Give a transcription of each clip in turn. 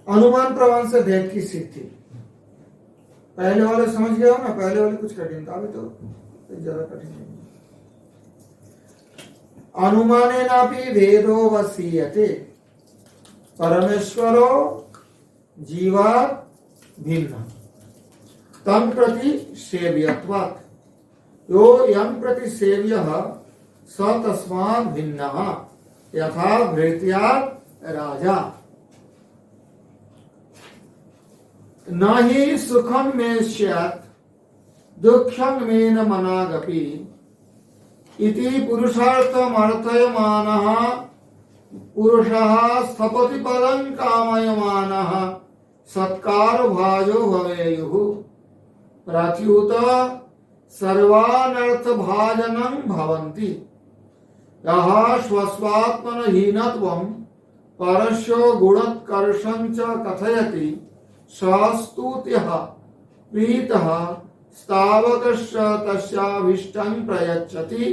अनुमान प्रमाण से भेद की सिद्धि। पहले वाले समझ गए हो ना, पहले वाले कुछ कठिन था, अभी तो ज्यादा कठिन नहीं। अनुमानेनापि भेदो वसीयते परमेश्वरो जीवात् भिन्न तम प्रति सेव्यत्वात् यो यं प्रति सेव्यः स तस्मात् भिन्नः यथा भृत्यात् राजा। न हि सुखं मे स्यात् दुःखं मे न मनागपि इति पुरुषार्थमर्थयमानः पुरुषः स्थपति पदं कामयमानः सत्कार भाजो भवेयुः प्रत्युत सर्वानर्थ भाजनं भवन्ति। यः स्वस्वात्मन हीनत्वं परस्यो गुणोत्कर्षं च कथयति स्तुत्यः प्रीतः स्तावकश्च तस्याभीष्टं प्रयच्छति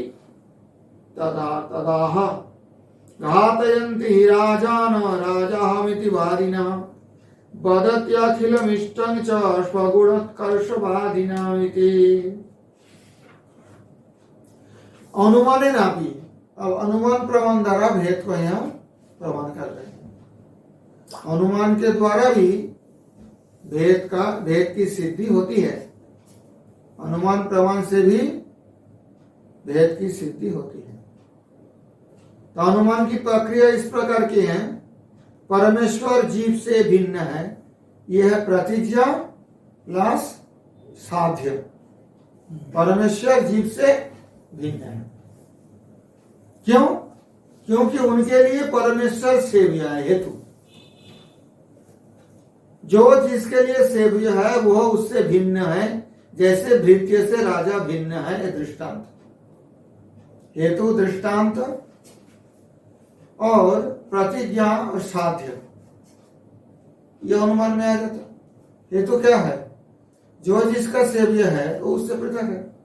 तदाह घातयन्ति हि राजान राजाहमिति वादिनः वदत्यखिलमिष्टं च स्वगुणोत्कर्षवादिनामिति। अनुमानेनापि, अब अनुमान प्रमाण द्वारा भेद को यहाँ प्रमाण कर रहे हैं। अनुमान के द्वारा भी भेद की सिद्धि होती है। अनुमान प्रमाण से भी भेद की सिद्धि होती है। तो अनुमान की प्रक्रिया इस प्रकार की है। परमेश्वर जीव से भिन्न है, यह है प्रतिज्ञा प्लस साध्य। परमेश्वर जीव से भिन्न है। क्यों? क्योंकि उनके लिए परमेश्वर सेव्य है, हेतु। जो जिसके लिए सेव्य है वह उससे भिन्न है, जैसे भृत्य से राजा भिन्न है। ये दृष्टांत, हेतु दृष्टांत और प्रतिज्ञा और साध्य, यह अनुमान में आ जाता। हेतु क्या है? जो जिसका सेव्य है वो उससे पृथक है।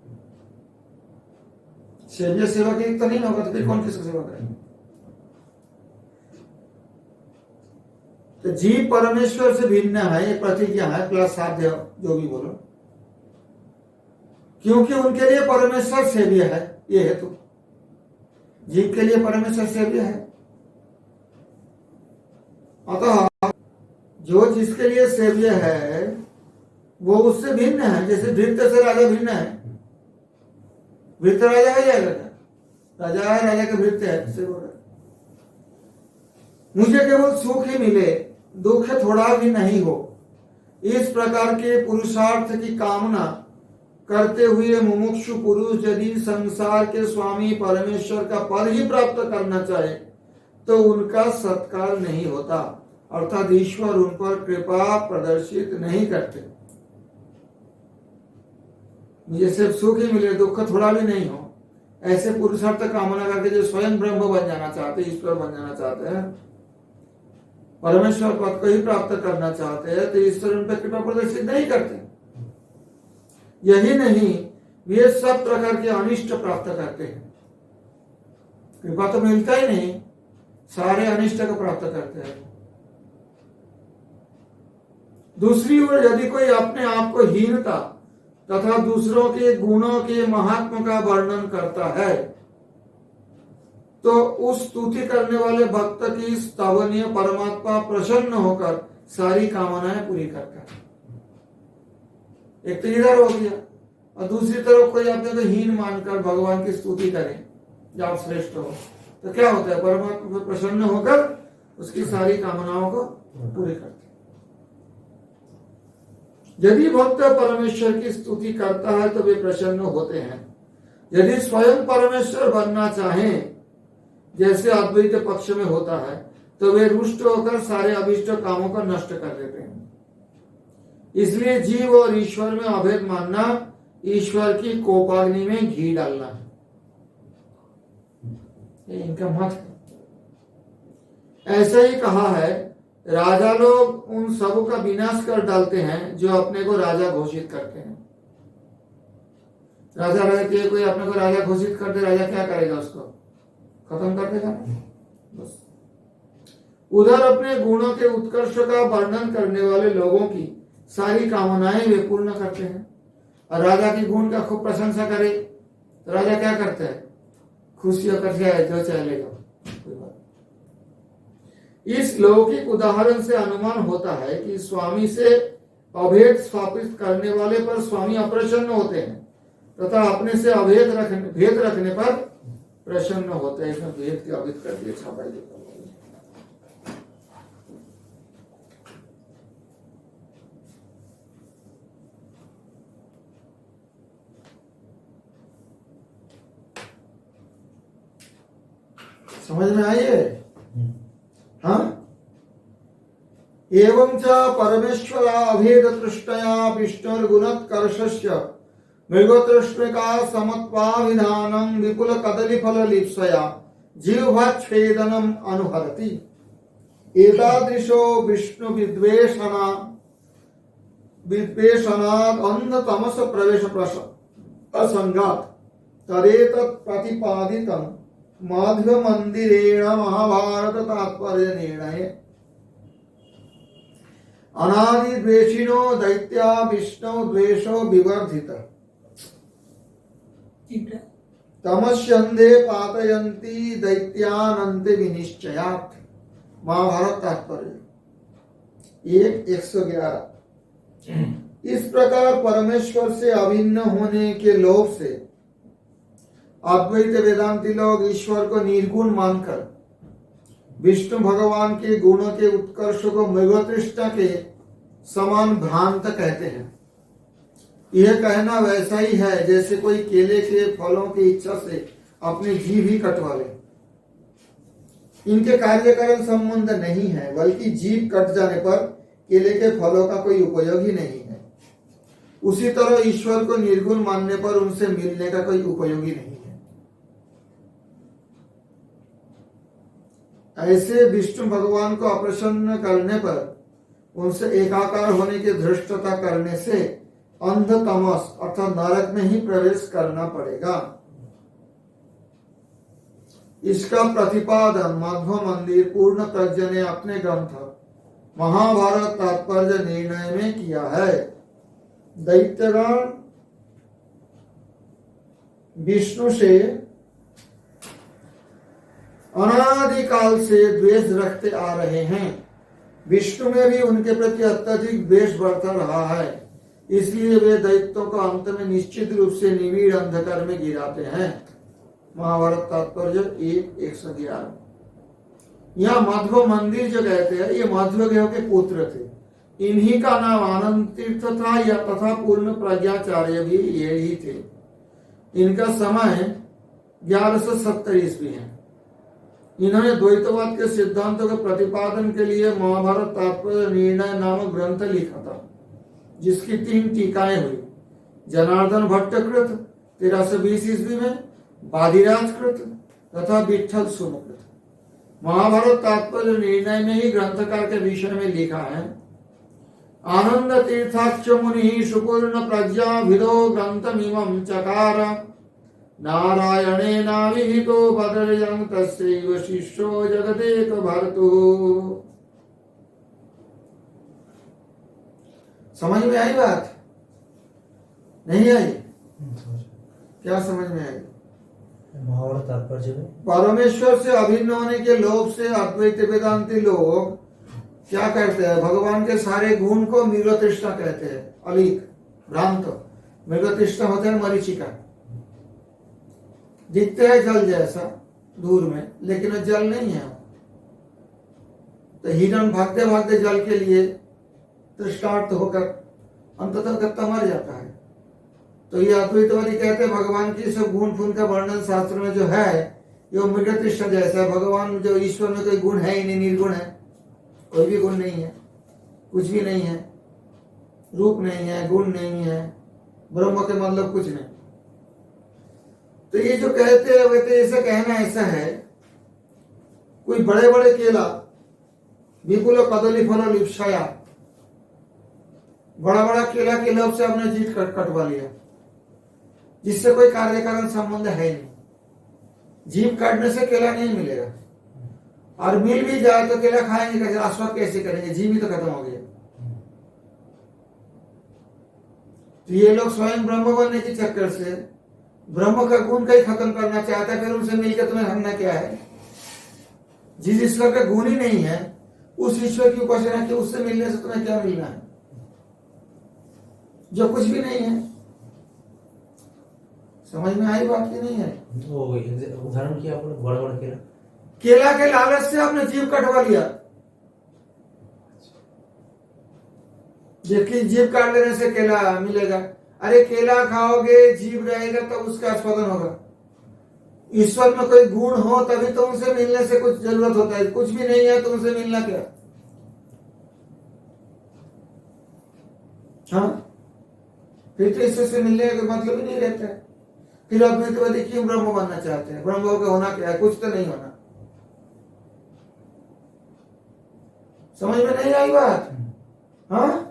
सेव्य सेवा की तो नहीं होगा तो फिर कौन किसका सेवा करेगा? तो जीव परमेश्वर से भिन्न है, ये प्रतिज्ञा है प्लस साध्य, जो भी बोलो, क्योंकि उनके लिए परमेश्वर सेव्य है। ये हेतु, जीव के लिए परमेश्वर सेव्य है। अतः जो जिसके लिए सेव्य है वो उससे भिन्न है। जैसे भृत्य से राजा भिन्न है। भृत्य राजा है जाएगा क्या? राजा है, राजा के भृत्य है, से बोल रहा है। मुझे केवल सुख ही मिले, दुख थोड़ा भी नहीं हो, इस प्रकार के पुरुषार्थ की कामना करते हुए मुमुक्षु पुरुष यदि संसार के स्वामी परमेश्वर का पद ही प्राप्त करना चाहे तो उनका सत्कार नहीं होता, अर्थात ईश्वर उन पर कृपा प्रदर्शित नहीं करते। मुझे सिर्फ सुख ही मिले, दुख थोड़ा भी नहीं हो, ऐसे पुरुषार्थ कामना करके जो स्वयं ब्रह्म बन जाना चाहते, ईश्वर बन जाना चाहते हैं, परमेश्वर पद को ही प्राप्त करना चाहते हैं, तो ईश्वर उन पर कृपा प्रदर्शित नहीं करते। यही नहीं, वे सब प्रकार के अनिष्ट प्राप्त करते हैं। कृपा तो मिलता ही नहीं, सारे अनिष्ट को प्राप्त करते हैं। दूसरी ओर यदि कोई अपने आप को हीनता तथा दूसरों के गुणों के महात्म का वर्णन करता है तो उस स्तुति करने वाले भक्त की स्तवनीय परमात्मा प्रसन्न होकर सारी कामनाएं पूरी करता है। एक तो इधर हो गया, और दूसरी तरफ कोई अपने को हीन मानकर भगवान की स्तुति करे जब आप श्रेष्ठ हो, तो क्या होता है? परमात्मा प्रसन्न होकर उसकी सारी कामनाओं को पूरी करते। यदि भक्त परमेश्वर की स्तुति करता है तो वे प्रसन्न होते हैं। यदि स्वयं परमेश्वर बनना चाहें, जैसे अद्वैत पक्ष में होता है, तो वे रुष्ट होकर सारे अभिष्ट कामों को नष्ट कर देते हैं। इसलिए जीव और ईश्वर में अभेद मानना ईश्वर की कोपाग्नि में घी डालना है। ये इनका मत है। ऐसे ही कहा है, राजा लोग उन सबों का विनाश कर डालते हैं जो अपने को राजा घोषित करते हैं। राजा रहते हैं, कोई अपने को राजा घोषित कर दे, राजा क्या करेगा? उसको खत्म कर देगा बस। उधर अपने गुणों के उत्कर्ष का वर्णन करने वाले लोगों की सारी कामनाएं वे पूर्ण करते हैं। और राजा की गुण का खूब प्रशंसा करे तो राजा क्या करता है? खुशी होकर जाए जो चलेगा। इस लौकिक उदाहरण से अनुमान होता है कि स्वामी से अभेद स्थापित करने वाले पर स्वामी अप्रसन्न होते हैं तथा अपने से भेद रखने पर प्रसन्न होते हैं। इसमें भेद की अभित कर दिया छापाई देता हूँ। समझ में आई है? हाँ। एवं च परमेश्वरा अभेद तृष्टया विष्णुर्गुणोत्कर्षस्य मृगतृष्णिका समत्वाभिधानं विपुल कदलीफललिप्सया जीवच्छेदनम् अनुहरति। एतादृशो विष्णु विद्वेषणात् अंधतमस प्रवेश असंगात् तरेतत् प्रतिपादितं माध्व मंदिरेण महाभारत तात्पर्य निर्णय। अनादि द्वेषिणो दैत्या विष्णु द्वेषो विवर्धित तमस्यन्धे पातयन्ति दैत्यानन्ते विनिश्चयात्। महाभारत तात्पर्य 1:111। इस प्रकार परमेश्वर से अभिन्न होने के लोभ से अद्वैत वेदांती लोग ईश्वर को निर्गुण मानकर विष्णु भगवान के गुणों के उत्कर्ष को मृगतृष्णा के समान भ्रांत कहते हैं। यह कहना वैसा ही है जैसे कोई केले के फलों की इच्छा से अपनी जीभ ही कटवा ले। इनके कार्यकारण संबंध नहीं है, बल्कि जीभ कट जाने पर केले के फलों का कोई उपयोग ही नहीं है। उसी तरह ईश्वर को निर्गुण मानने पर उनसे मिलने का कोई उपयोग ही नहीं है। ऐसे विष्णु भगवान को अप्रसन्न करने पर उनसे एकाकार होने की धृष्टता करने से अंध तमस अर्थात नरक में ही प्रवेश करना पड़ेगा। इसका प्रतिपादन माध्व मंदिर पूर्ण प्रज्ञ ने अपने ग्रंथ महाभारत तात्पर्य निर्णय में किया है। दैत्यगण विष्णु से अनादिकाल से द्वेष रखते आ रहे हैं। विष्णु में भी उनके प्रति अत्यधिक द्वेष बढ़ता रहा है, इसलिए वे दैत्यों को अंत में निश्चित रूप से निविड़ अंधकार में गिराते हैं। महाभारत तात्पर्य 1:111। यहाँ माधव मंदिर जो कहते हैं ये माधवदेव के पुत्र थे। इन्हीं का नाम आनंद तीर्थ था या तथा पूर्ण प्रज्ञाचार्य भी ये ही थे। इनका समय 1170 ईस्वी है। इन्होंने द्वैतवाद के सिद्धांतों के प्रतिपादन के लिए महाभारत तात्पर्य निर्णय नामक ग्रंथ लिखा था, जिसकी 3 टीकाएं हुई। जनार्दन भट्टकृत 1320 ईस्वी में, बादिराज कृत तथा विठल सुनकृत। महाभारत तात्पर्य निर्णय में ही ग्रंथकार के विषय में लिखा है। आनंद तीर्थाक्ष मुनि सुपूर्ण प्रज्ञा विदो ग्रंथमिमं चकार नारायणे नाविहितो बदर्यं तस्यैव शिष्यो जगदेक भर्तुः। समझ में आई बात? नहीं आई? क्या समझ में आई? महाभारत तात्पर्य में परमेश्वर से अभिन्न होने के लोभ से अद्वैत वेदांती लोग क्या करते हैं? भगवान के सारे गुण को मृगतृष्णा कहते हैं। अलीक भ्रांत मृगतृष्णा होते हैं मरीचिका, दिखते हैं जल जैसा दूर में, लेकिन जल नहीं है। तो हिरण भागते भागते जल के लिए तृष्णार्थ होकर अंततः मर जाता है। तो ये अद्वैतवादी कहते हैं भगवान की सब गुण फून का वर्णन शास्त्र में जो है ये मृगतृष्णा जैसा है। भगवान जो ईश्वर में कोई गुण है ही नहीं, निर्गुण है, कोई भी गुण नहीं है, कुछ भी नहीं है, रूप नहीं है, गुण नहीं है, ब्रह्म के मतलब कुछ नहीं। तो ये जो कहते हैं वैसे ऐसा कहना ऐसा है, कोई बड़े बड़े केला विपुल कदली फल लिप्साया, बड़ा बड़ा केला के लोभ से आपने जीत कटवा लिया, जिससे कोई कार्य कारण संबंध है नहीं। जीभ काटने से केला नहीं मिलेगा। और मिल भी जाए तो केला खाएंगे कैसे, आस्वाद कैसे करेंगे, जीव भी तो खत्म हो गया। तो ये लोग स्वयं ब्रह्म बनने के चक्कर से ब्रह्म का गुण का ही खत्म करना चाहता है, फिर उनसे मिलकर तुम्हें करना क्या है। जिस ईश्वर का गुण ही नहीं है उस ईश्वर की उपासना की, उससे मिलने से तुम्हें क्या मिलना है, जो कुछ भी नहीं है। समझ में आई बात की नहीं है। वो उदाहरण किया आपने, बड़ा बड़ा केला। केला के लालच से आपने जीव कटवा लिया, जबकि जीव काट लेने से केला मिलेगा। अरे केला खाओगे जीव रहेगा तब उसका आस्वादन होगा। ईश्वर में कोई गुण हो तभी तो उनसे मिलने से कुछ जरूरत होता है, कुछ भी नहीं है तो उनसे मिलना क्या। हाँ, फिर तो इससे मिलने का मतलब ही नहीं रहता है। फिर अद्वैतवादी क्यों ब्रह्म बनना चाहते हैं, ब्रह्म का होना क्या है, कुछ तो नहीं होना। समझ में नहीं आई बात। हाँ,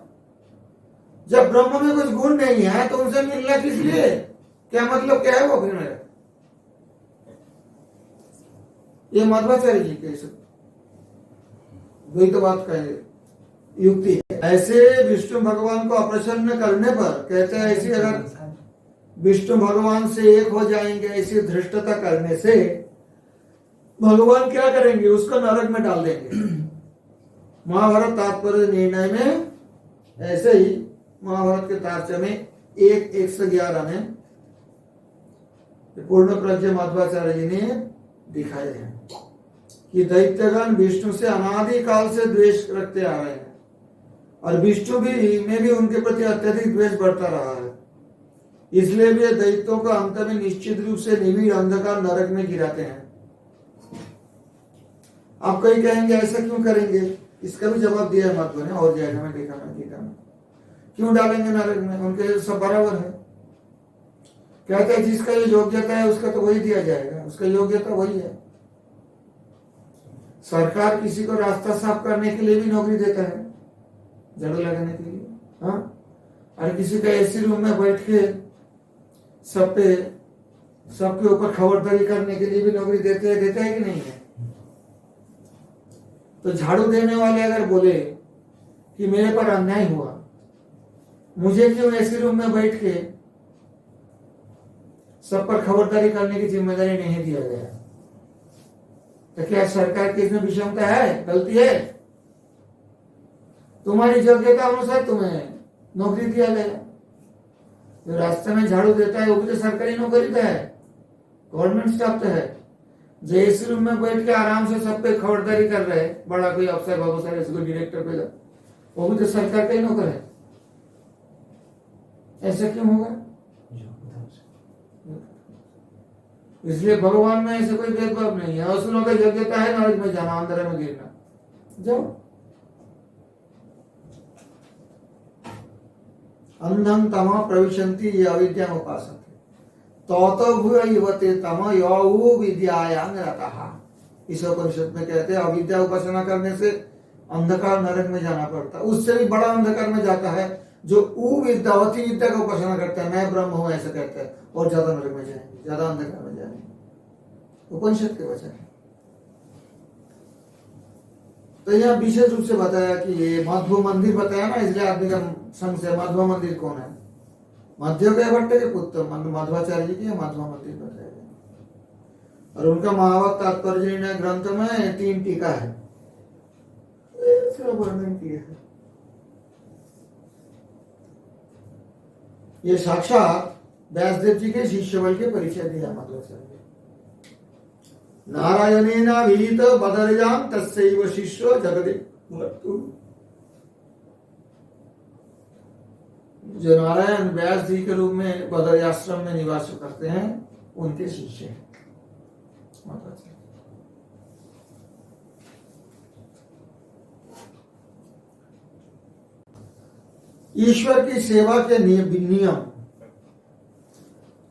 जब ब्रह्म में कुछ गुण नहीं है तो उनसे मिलना किस लिए, क्या मतलब क्या है वो फिर मेरा। ये मध्वाचार्य जी के द्वैतवाद का युक्ति है। ऐसे विष्णु भगवान को अप्रसन्न करने पर कहते हैं, ऐसी अगर विष्णु भगवान से एक हो जाएंगे ऐसी धृष्टता करने से भगवान क्या करेंगे, उसको नरक में डाल देंगे। महाभारत तात्पर्य निर्णय में ऐसे ही महाभारत के तार्च में 1:111 में पूर्ण प्रज्ञ मध्वाचार्य जी ने दिखाए हैं कि दैत्यगण विष्णु से अनादि काल से द्वेष रखते आ रहे हैं और विष्णु भी में भी उनके प्रति अत्यधिक द्वेष बढ़ता रहा है। इसलिए वे दैत्यों को अंत में निश्चित रूप से निविड़ अंधकार नरक में गिराते हैं। आप कहीं कहेंगे ऐसा क्यों करेंगे, इसका भी जवाब दिया है मध्व ने और जाएगा, मैं देखा क्यों डालेंगे नरक में, उनके सब बराबर है। कहते हैं जिसका ये योग्यता है उसका तो वही दिया जाएगा, उसका योग्यता वही है। सरकार किसी को रास्ता साफ करने के लिए भी नौकरी देता है, झाड़ू लगाने के लिए। हाँ, और किसी का एसी रूम में बैठ के सबके ऊपर खबरदारी करने के लिए भी नौकरी देते हैं कि नहीं है। तो झाड़ू देने वाले अगर बोले कि मेरे पर अन्याय हुआ, मुझे क्यों एसी रूम में बैठ के सब पर खबरदारी करने की जिम्मेदारी नहीं दिया गया, तो क्या सरकार की इसमें विषमता है, गलती है? तुम्हारी योग्यता अनुसार तुम्हें नौकरी दिया गया। जो रास्ते में झाड़ू देता है वो भी तो सरकारी नौकरी तो है, गवर्नमेंट स्टाफ तो है। जो एसी रूम में बैठ के आराम से सब पे खबरदारी कर रहे हैं, बड़ा कोई अफसर बाबू सर इसको डायरेक्टर पे, वो भी तो सरकार का ही नौकर है। ऐसा क्यों होगा? इसलिए भगवान में ऐसे कोई भेदभाव नहीं है। असुरों का योग्यता है नरक में जाना, अंधेरे में गिरना, जाओ। अंधं तम प्रविशन्ति ये अविद्या उपासते तौतो भूयते तम यौ विद्यायां रतः। इस उपनिषद में कहते हैं अविद्या उपासना करने से अंधकार नरक में जाना पड़ता है। उससे भी बड़ा अंधकार में जाता है जो विद्यावती विद्या का उपासना करता है, मैं ब्रह्म हूं ऐसा कहता है, और ज्यादा नरक में जाएंगे, ज्यादा अंधकार में जाएंगे। उपनिषद के वचन है। तो यहाँ विशेष रूप से बताया कि ये मध्व मंदिर बताया ना, इसलिए आदमी का संशय मध्व मंदिर कौन है, मध्य के भट्ट के पुत्र मध्वाचार्य जी के मध्व मंदिर बताया गया। और उनका महाभारत तात्पर्य ग्रंथ में 3 टीका है, वर्णन किया है। ये साक्षात व्यासदेव जी के शिष्य बल के परिचय दिया मध्वाचार्य। नारायणेनाभिहित बदरजाम तस्यैव शिष्यो जगदे मृत्यु। जो नारायण व्यास जी के रूप में बदर आश्रम में निवास करते हैं उनके शिष्य हैं मध्वाचार्य। ईश्वर की सेवा के नियम,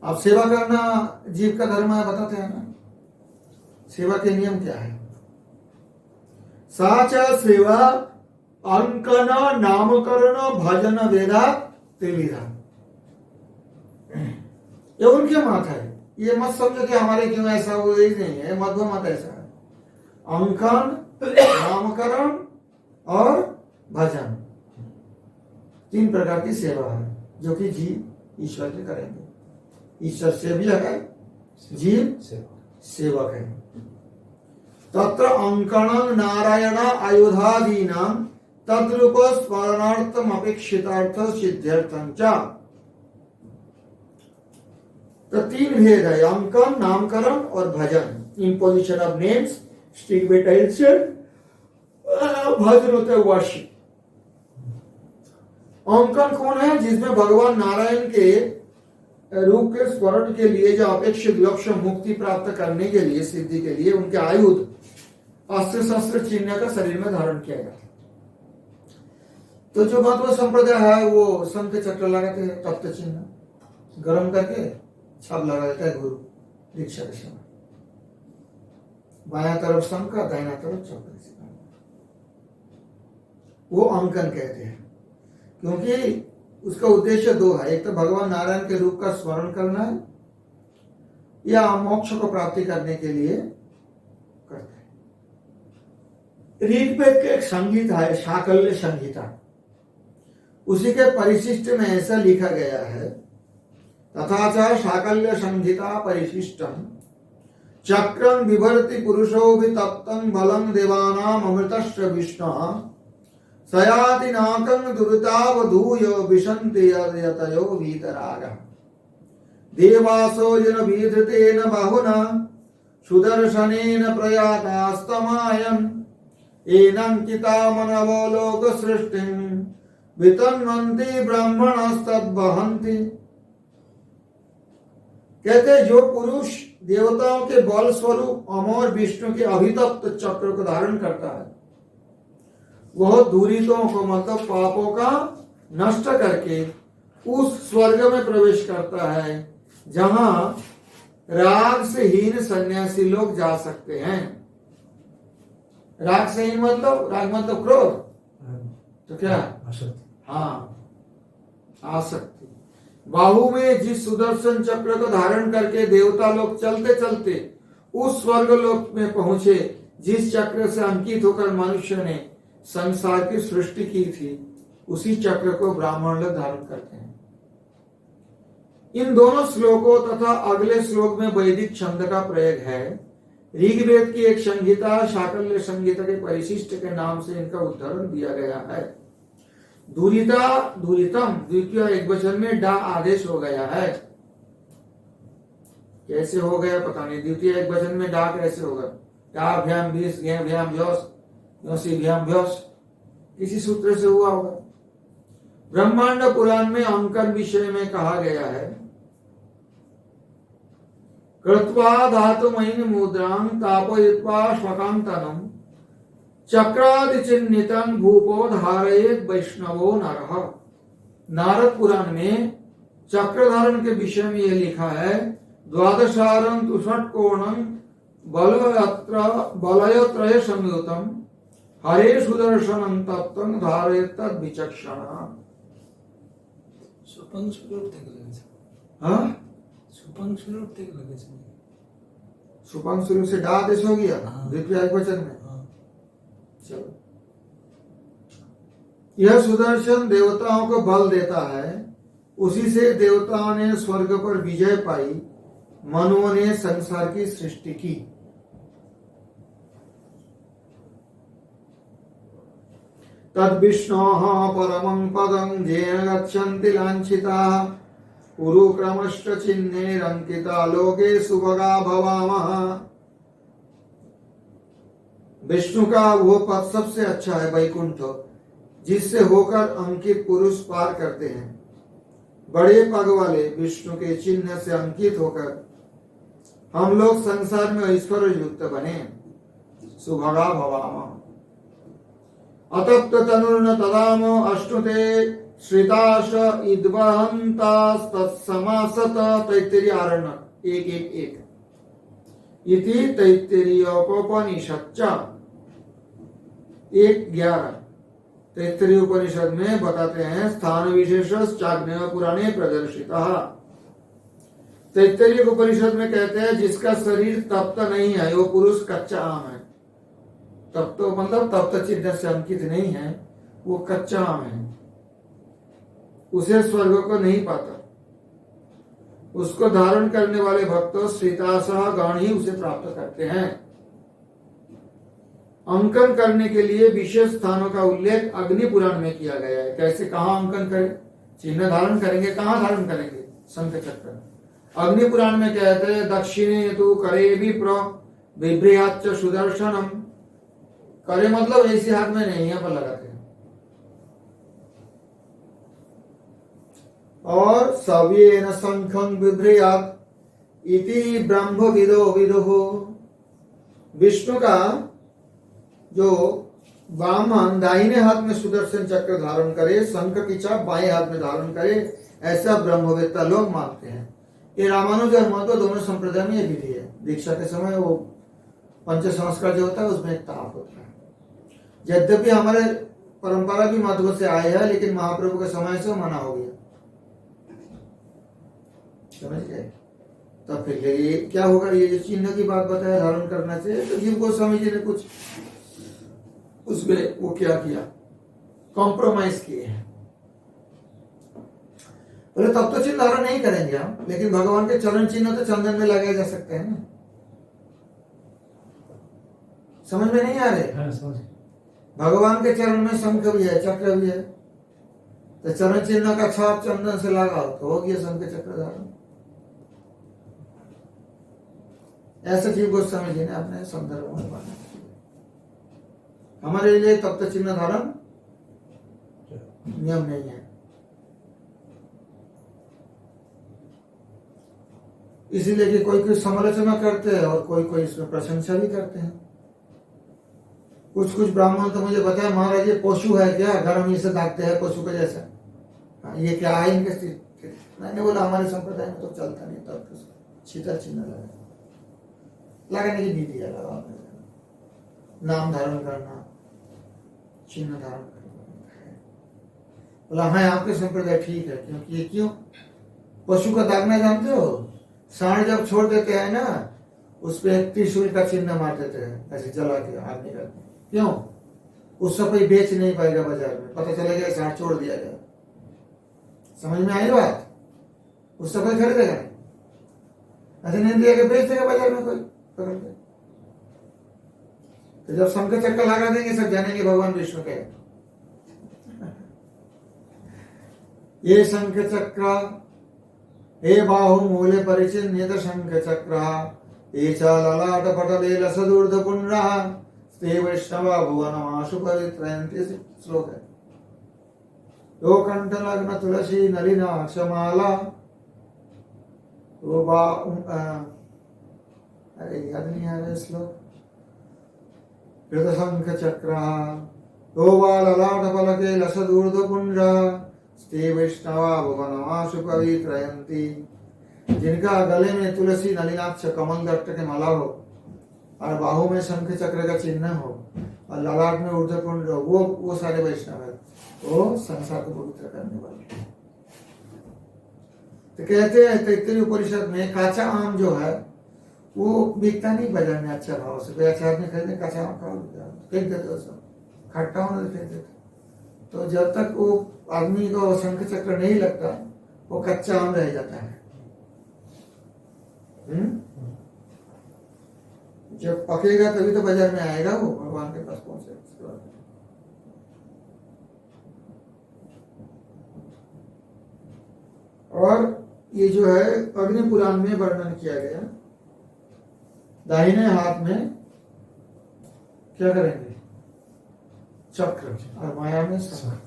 आप सेवा करना जीव का धर्म है, बताते हैं ना। सेवा के नियम क्या है? साचा सेवा अंकन नामकरण भजन वेदा त्रिविधा। ये उनके मत है, ये मत समझो कि हमारे क्यों ऐसा हो, नहीं है, मध्व मत ऐसा है। अंकन, नामकरण और भजन, 3 प्रकार की सेवा है जो कि जीव ईश्वर के करेंगे। ईश्वर सेव्य है, जीव सेवक है। तत्र अंकणं नारायण आयुधादीनां तद्रूप स्मरणार्थम अपेक्षितार्थ सिद्ध्यर्थं च। तो 3 भेद है, अंकन, नामकरण और भजन। इम्पोजिशन ऑफ नेम्स, स्टिग्मेटाइजेशन, भजन होता है वर्शिप। अंकन कौन है? जिसमें भगवान नारायण के रूप के स्मरण के लिए जो अपेक्षित लक्ष्य मुक्ति प्राप्त करने के लिए, सिद्धि के लिए उनके आयुध अस्त्र शस्त्र चिन्ह का शरीर में धारण किया जाता है। तो जो मध्व संप्रदाय है वो शंख चक्र लगाते हैं, तप्त चिन्ह गरम करके छाप लगा देता है गुरु दीक्षा के समय। बाया तरफ शंख, दाहिना तरफ चक्र, वो अंकन कहते हैं। क्योंकि उसका उद्देश्य 2 है, एक तो भगवान नारायण के रूप का स्मरण करना है या मोक्ष को प्राप्ति करने के लिए करते हैं। ऋग्वेद के एक संगीता है, शाकल्य संहिता, उसी के परिशिष्ट में ऐसा लिखा गया है, तथा च शाकल्य संहिता परिशिष्टम चक्रं बिभर्ति पुरुषो वितप्तं बलं देवानां अमृतश्च विष्णुः सयाति नाकं दुरितावधूय विशन्ति यतयो वीतरागः देवासो जन विधृतेन बाहुना सुदर्शनेन प्रयातास्तमायम् एनंकिता मनवलोक सृष्टिं वितन्वन्ति ब्राह्मणस्तद्वहन्ति। कहते जो पुरुष देवताओं के बल स्वरूप अमर विष्णु के अभितप्त चक्र को धारण करता है, वह दूरितों को मतलब पापों का नष्ट करके उस स्वर्ग में प्रवेश करता है जहां राग से हीन सन्यासी लोग जा सकते हैं। राग से हीन मतलब, राग मतलब क्रोध, तो क्या? हाँ, आसक्ति। बाहु में जिस सुदर्शन चक्र को धारण करके देवता लोग चलते चलते उस स्वर्ग लोक में पहुंचे जिस चक्र से अंकित होकर मनुष्य ने संसार की सृष्टि की थी, उसी चक्र को ब्राह्मण लोग धारण करते हैं। इन दोनों श्लोकों तथा अगले श्लोक में वैदिक छंद का प्रयोग है। ऋग्वेद की एक संहिता शाकल्य संहिता के परिशिष्ट के नाम से इनका उदाहरण दिया गया है। दूरिता, दूरितम द्वितीय एकवचन में डा आदेश हो गया है। कैसे हो गया पता नहीं, द्वितीय एकवचन में डा कैसे होगा? डा भ्याम बीस, ज्ञ भ्याम व्योस, योसी भ्याम व्योस, किसी सूत्र से हुआ होगा। ब्रह्मांड पुराण में अंकन विषय में कहा गया है, कृत्वा धातुमयीन मुद्रां तापयित्वा श्वकांतनम चक्रादि चिन्हितं भूपो धारयेत् वैष्णवो नरः। नारद पुराण में चक्र धारण के विषय में यह लिखा है, द्वादशारं तु षट्कोणं बलयत्रय संयुतं हरे सुदर्शनं तप्तं धारयेत् तद् विचक्षणः। সুপাং সুরুর থেকে লেগেছে। हाँ, সুপাং সুরুর থেকে লেগেছে। सुपांग शुरू से डा आदेश हो गया द्वितीय एकवचन में। चलो, यह सुदर्शन देवताओं को बल देता है, उसी से देवताओं ने स्वर्ग पर विजय पाई, मनुओं ने संसार की सृष्टि की। तद विष्णोः परमं पदं येन गच्छन्ति लांछिताः कुरु क्रमश्च चिन्हैरंकिता लोके सुभगा भवामः। विष्णु का वो पद सबसे अच्छा है, वैकुंठ, जिससे होकर अंकित पुरुष पार करते हैं। बड़े पग वाले विष्णु के चिन्ह से अंकित होकर हम लोग संसार में ऐश्वर्य युक्त बने। सुभगा भवामः। अतप्त तनुर्न तदाम अश्नुते श्रिताश इद्वहंतास्तत्समासत। तैत्तिरीय आरण्यक 1:1-1 इति तैत्तिरीयोपनिषच्च 1:11। तैत्तिरीय उपनिषद में बताते हैं, स्थान विशेष चाग्नेय पुराणे प्रदर्शितः। तैत्तिरीय उपनिषद में कहते हैं, जिसका शरीर तप्त नहीं है वो पुरुष कच्चा आम है, तब तो मतलब तब तक चिन्ह से अंकित नहीं है, वो कच्चा आम है, उसे स्वर्ग को नहीं पाता। उसको धारण करने वाले भक्तों श्रीतासह गण ही उसे प्राप्त करते हैं। अंकन करने के लिए विशेष स्थानों का उल्लेख अग्नि पुराण में किया गया है। कैसे, कहाँ अंकन करें, चिन्ह धारण करेंगे, कहाँ धारण करेंगे, शंख चक्र। अग्नि पुराण में कहते हैं दक्षिणे तु करे विप्र बिभ्रयाच्च सुदर्शनम। करे मतलब ऐसे हाथ में नहीं, यहाँ पर लगाते हैं। और सव्येन शंखं बिभ्रयात् इति ब्रह्म विदो विदुः। विष्णु का जो वामन दाहिने हाथ में सुदर्शन चक्र धारण करे, शंख की चाप बाएं हाथ में धारण करे, ऐसा ब्रह्मवेत्ता लोग मानते हैं। ये रामानुज और महतो दोनों संप्रदाय में ये विधि है। दीक्षा के समय वो पंच संस्कार जो होता है उसमें एक ताप होता है। यद्यपि हमारे परंपरा भी मध्य से आए हैं, लेकिन महाप्रभु के समय से मना हो गया, समझ गए। तब फिर ये क्या होगा, ये जो चिन्ह की बात बताया धारण करना चाहिए, तो जीव गोस्वामी जी ने कुछ उसमें वो क्या किया, कॉम्प्रोमाइज किए हैं। बोले तब तो चिन्ह धारण नहीं करेंगे हम, लेकिन भगवान के चरण चिन्ह तो चंदन में लगाए जा सकते हैं ना। समझ में नहीं आ रहे? हाँ, समझ। भगवान के चरण में शंख भी है, चक्र भी है, तो चरण चिन्ह का छाप चंदन से लगाओ तो हो गया शंख चक्र धारण। ऐसा जीव गोस्वामी जी ने अपने संदर्भ में माना। हमारे लिए तब तक चिन्ह धारण नियम नहीं है। इसीलिए कि कोई कोई समालोचना करते हैं और कोई कोई इसमें प्रशंसा भी करते हैं। कुछ कुछ ब्राह्मण तो मुझे बताया, महाराज ये पशु है क्या, गर्म इसे दागते हैं पशु के जैसा, ये क्या है इनके स्थिति। मैंने बोला हमारे संप्रदाय में तो चलता नहीं, तब तो शीतल चिन्ह लगाने की विधि है, नाम धारण करना, चिन्ह धारण करना। बोला हाँ आपके संप्रदाय ठीक है, क्योंकि ये क्यों, पशु का दागना जानते हो, सांड जब छोड़ देते हैं ना, उस पे एक त्रिशूल का चिन्ह मार देते हैं, ऐसे जला के आग निकल के। क्यों, उससे कोई बेच नहीं पाएगा बाजार में, पता चलेगा सांड छोड़ दिया गया। समझ में आई बात? उससे कोई खरीदेगा नहीं, ऐसे नहीं दिया कि बेच देगा बाजार में कोई पकड़ के। तो जब शंख चक्र लगा देंगे सब जानेंगे भगवान विष्णु के। ये शंख चक्र हे बाहु मूले परिचिन्नित शंख चक्र ये च ललाट पटले लसदूर्ध पुण्ड्रः स्ते वैष्णवा भुवनमाशु पवित्रयन्ति। श्लोक है। दो कंठ लग्न तुलसी नलिनाक्षमाला, वो अरे याद नहीं आ रहा श्लोक। शंख चक्र दो ललाट फलके लसदूर्ध पुण्ड्रः स्ते वैष्णवा भुवनमाशु पवित्रयन्ति। जिनका गले में तुलसी नलिनाक्ष कमल दत्त के माला हो और बाहु में शंख चक्र का चिन्ह हो और ललाट में ऊर्ध्व पुण्ड हो, वो सारे वैष्णव है, वो संसार को पवित्र करने वाले। तो कहते हैं तैत्तिरीय उपनिषद में काचा आम जो है वो बिकता नहीं बाजार में अच्छा भाव से। कोई अच्छा आदमी खरीदे काचा आम खाओ, फेंक देते हो, सब खट्टा होने से फेंक देते। तो जब तक वो आदमी को शंख चक्र नहीं लगता वो कच्चा आम रह जाता है। जब पकेगा तभी तो बाजार में आएगा, वो भगवान के पास पहुंचेगा। और ये जो है अग्नि पुराण में वर्णन किया गया, दाहिने हाथ में क्या करेंगे, चक्र, और माया में शंख।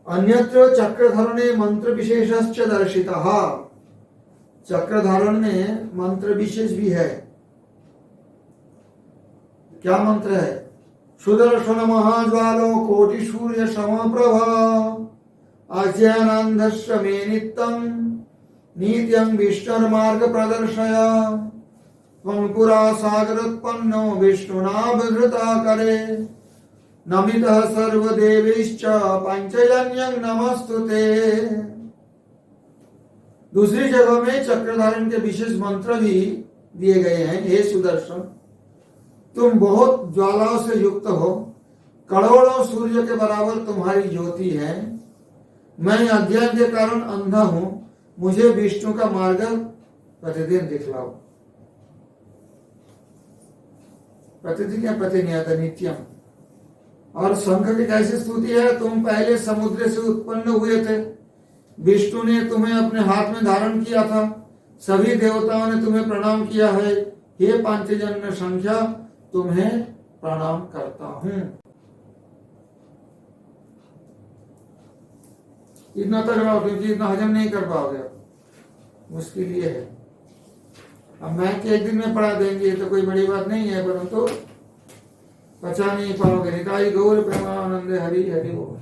अन्यत्र चक्रधरणे मंत्र विशेषश्च दर्शितः। चक्रधारण में मंत्र विशेष भी है। क्या मंत्र है? सुदर्शन महाज्वालो कोटि सूर्य समप्रभा अज्ञानांधस्य मे नित्यं नित्यं विष्णुर्मार्ग प्रदर्शय त्वं पुरा सागरोत्पन्नो विष्णुनाभिधृता करे नमितः सर्वदेवैश्च पंचजन्यं नमस्तुते। दूसरी जगह में चक्रधारण के विशेष मंत्र भी दिए गए हैं। हे सुदर्शन, तुम बहुत ज्वालाओं से युक्त हो, करोड़ों सूर्य के बराबर तुम्हारी ज्योति है। मैं अज्ञान के कारण अंधा हूं, मुझे विष्णु का मार्ग प्रतिदिन दिखलाओ। प्रतिदिन क्या प्रतिनियत नित्यम। और शंख की कैसी स्तुति है, तुम पहले समुद्र से उत्पन्न हुए थे, विष्णु ने तुम्हें अपने हाथ में धारण किया था, सभी देवताओं ने तुम्हें प्रणाम किया है। हे पांचजन्य संख्या, तुम्हें प्रणाम करता हूं। इतना तगड़ा, क्योंकि इतना हजम नहीं कर पाओगे, मुश्किल ये है। अब मैं के एक दिन में पढ़ा देंगे तो कोई बड़ी बात नहीं है, परंतु पचा नहीं पाओगे। निताई गौर प्रेमानंद हरि हरि बोल।